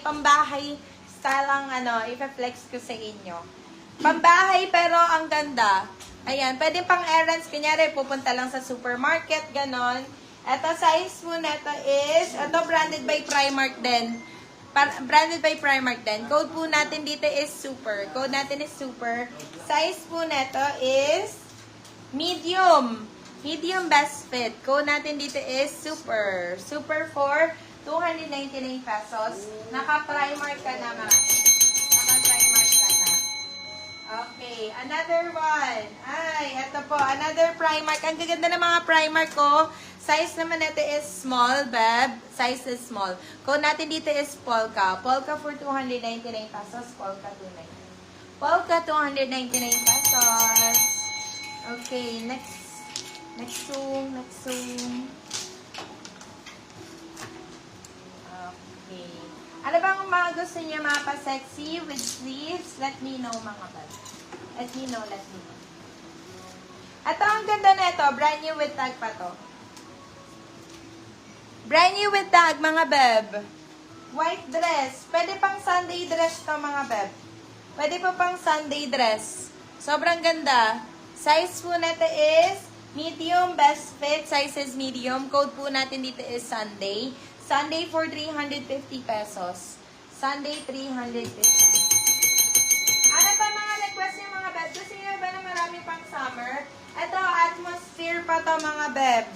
pambahay style ang ipa-flex ko sa inyo. Pambahay pero ang ganda. Ayan, pwede pang errands. Kunyari, pupunta lang sa supermarket, ganon. Ito, size po neto is, ito branded by Primark din. Branded by Primark din. Code po natin dito is super. Code natin is super. Size po neto is medium. Medium best fit. Code natin dito is super. Super for 299 pesos. Naka-Primark ka na, ma'am. Naka-Primark ka na. Okay, another one. Ay, ito po, another Primark. Ang gaganda ng mga Primark ko. Size naman natin is small, beb. Size is small. Code natin dito is Polka. Polka for 299 pesos. Polka 299. Polka 299 pesos. Okay, next. Next zoom. Okay. Ano bang mga gusto niya mapa-sexy with sleeves? Let me know, mga bad. Let me know. Ito ang ganda na ito. Brand new with tag pa to. Brand new with tag, mga beb. White dress. Pwede pang Sunday dress to, mga beb. Pwede pa pang Sunday dress. Sobrang ganda. Size po natin is medium, best fit. Size is medium. Code po natin dito is Sunday. Sunday for 350 pesos. Sunday, 350. Ano pa mga request niyo, mga beb? Gusto niyo ba na marami pang summer? Ito, atmosphere pa to, mga beb.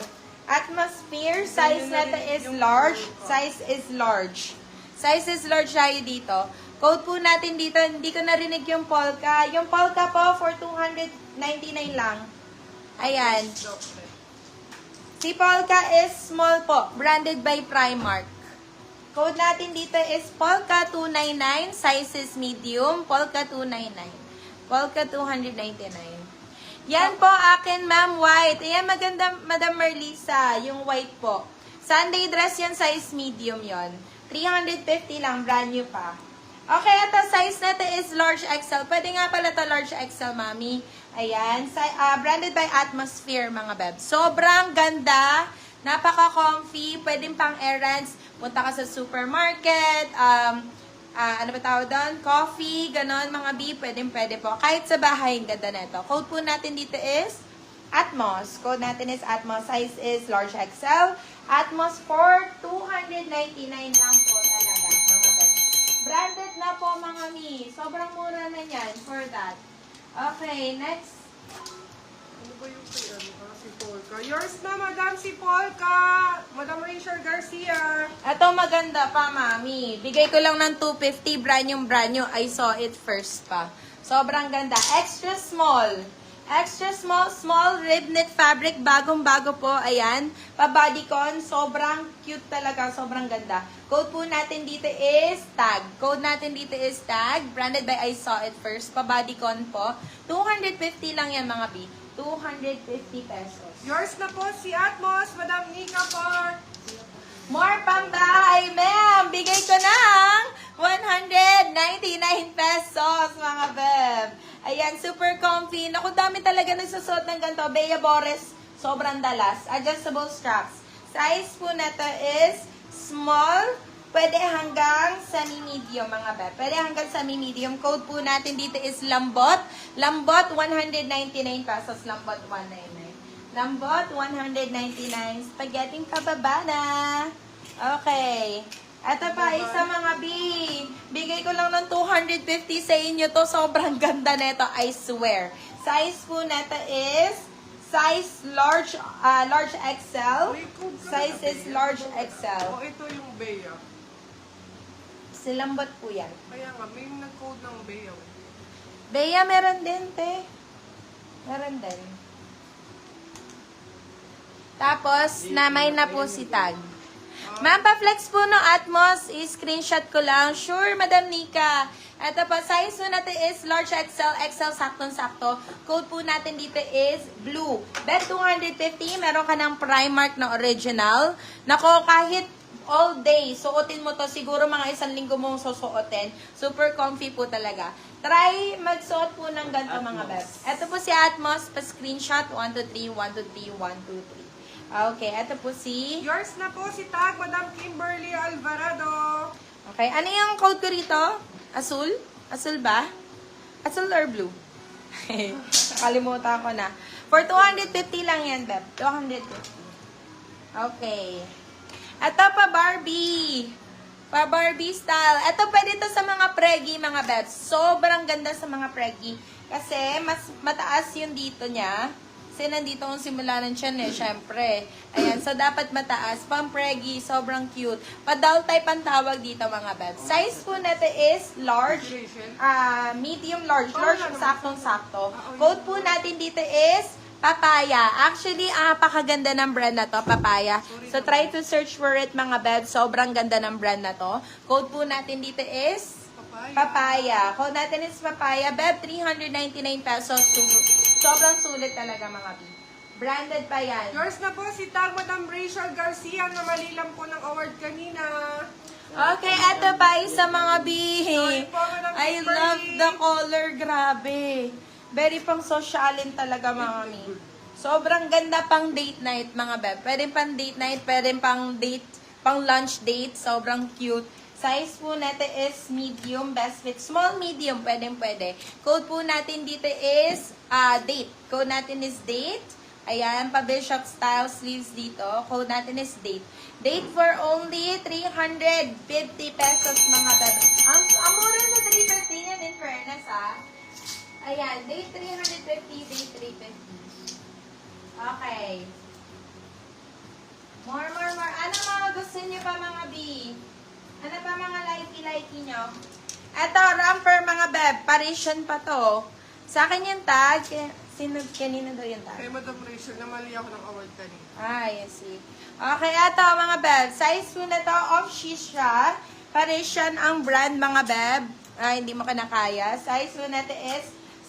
Atmosphere, size natin is large. Size is large. Size is large tayo dito. Code po natin dito, hindi ko narinig yung polka. Yung polka po for 299 lang. Ayan. Si polka is small po. Branded by Primark. Code natin dito is polka 299. Size is medium. Polka 299. Polka 299. Yan po akin, ma'am, white. Ayan, maganda, Madam Merlisa, yung white po. Sunday dress yan, size medium yon. 350 lang, brand new pa. Okay, ito, size natin is large XL. Pwede nga pala ito large XL, mami. Ayan, branded by Atmosphere, mga beb. Sobrang ganda, napaka-comfy, pwedeng pang errands. Punta ka sa supermarket, ano ba tawag doon? Coffee, ganon, mga B, pwede po. Kahit sa bahay, ang ganda neto. Code po natin dito is Atmos. Code natin is Atmos. Size is large XL. Atmos for 299 lang po talaga, mga bed. Branded na po, mga Mi. Sobrang mura na yan for that. Okay, next. Ano ba yung kay si Polka? Yours na, Madam, si Polka! Madam Rachel Garcia! Ito maganda pa, mami. Bigay ko lang ng 250, brand new. I saw it first pa. Sobrang ganda. Extra small. Extra small rib knit fabric. Bagong-bago po. Ayan. Pa-bodycon. Sobrang cute talaga. Sobrang ganda. Code po natin dito is tag. Code natin dito is tag. Branded by I saw it first. Pa-bodycon po. 250 lang yan, mga B. 250 pesos. Yours na po si Atmos, Madam Nika po. More pambahay, ma'am. Bigay ko ng 199 pesos, mga beb. Ayan, super comfy. Naku, dami talaga nagsusot ng ganito. Bea Bores, sobrang dalas. Adjustable straps. Size po na to is small. Pwede hanggang semi-medium, mga beb. Pwede hanggang semi-medium. Code po natin dito is Lambot. Lambot, 199 pesos. Lambot, 199. Lambot, 199. Spaghetti pababa na. Okay. Ito pa, isa, mga B. Bigay ko lang ng 250 sa inyo to. Sobrang ganda nito, I swear. Size po nito is size large XL. Size is large XL. O, ito yung Bea. Silambot po yan. Kaya nga, may nag-code ng Bea. Bea, meron din, te. Meron din. Tapos, namay na po si Tag. Ma'am, pa-flex po ng Atmos. I-screenshot ko lang. Sure, Madam Nika. Ito po, size po natin is large XL. XL, saktong-sakto. Code po natin dito is blue. Bet 250. Meron ka ng Primark na original. Nako, kahit all day, suotin mo to. Siguro mga 1 linggo mong susuotin. Super comfy po talaga. Try magsuot po ng ganito, mga bebs. Ito po si Atmos. Pa-screenshot. 1, 2, 3, 1, 2, 3, 1, 2, 3. Okay, ito po si... Yours na po si Tag, Madam Kimberly Alvarado. Okay, ano yung code ko rito? Asul? Asul ba? Asul or blue? Kalimutan ko na. For 250 lang yan, Beb. 250. Okay. Ito pa Barbie. Pa Barbie style. Ito pwede to sa mga preggy, mga Beb. Sobrang ganda sa mga preggy. Kasi mas mataas yung dito niya. Kasi nandito ang simula ng tiyan eh, syempre. Ayan, so dapat mataas. Pang preggy, sobrang cute. Pa-doll type ang tawag dito, mga Beb. Size po nito is large. Medium large. Large, saktong-sakto. Code po natin dito is Papaya. Actually, napakaganda ng brand na to, Papaya. So, try to search for it, mga Beb. Sobrang ganda ng brand na to. Code po natin dito is Papaya. Code natin is Papaya. Beb, 399 pesos. Sobrang sulit talaga, mga Beb. Branded pa yan. Yours na po si Tag Madam Rachel Garcia na mali lang po ng award kanina. Okay, eto pa sa mga B. Sorry po, Madam I Kimberly. love the color. Grabe. Very pang sosyalin talaga, mga mi. Sobrang ganda pang date night, mga Beb. Pwede pang date night, pwede pang date, pang lunch date. Sobrang cute. Size po natin is medium, best fit. Small, medium, pwede. Code po natin dito is date. Code natin is date. Ayan, pa-bishop style sleeves dito. Code natin is date. Date for only 350 pesos, mga Beb. Ang mura na 350 yan, in fairness, Ayan, date 350, date 350. Okay. More. Ano mga gusto niyo pa, mga B? Ano pa mga likey nyo? Eto, romper, mga Beb. Parisian pa to. Sa akin yung tag. Kanina daw yung tag? Kay Madam Rachel na mali ako ng award kanina. I see. Okay, eto, mga Beb. Size po na to, off-sheath siya. Parisian ang brand, mga Beb. Hindi mo kinakaya. Size po natin is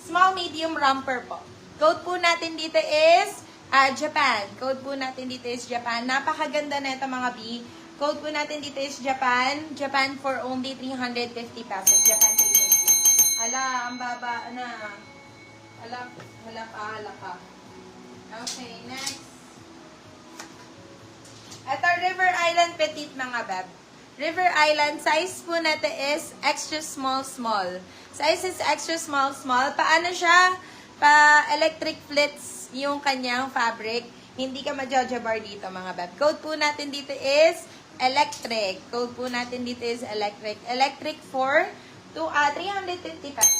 small, medium, romper po. Code po natin dito is Japan. Code po natin dito is Japan. Napakaganda na ito, mga B. Code po natin dito is Japan. Japan for only 350 pesos. Japan 350. Ala, ang baba na. Hala ka. Okay, next. Ito, River Island Petite, mga Beb. River Island, size po natin is extra small. Size is extra small. Paano siya? Pa-electric flits yung kanyang fabric. Hindi ka majajabar dito, mga Beb. Code po natin dito is electric. Code po natin dito is electric. Electric for 350 pesos.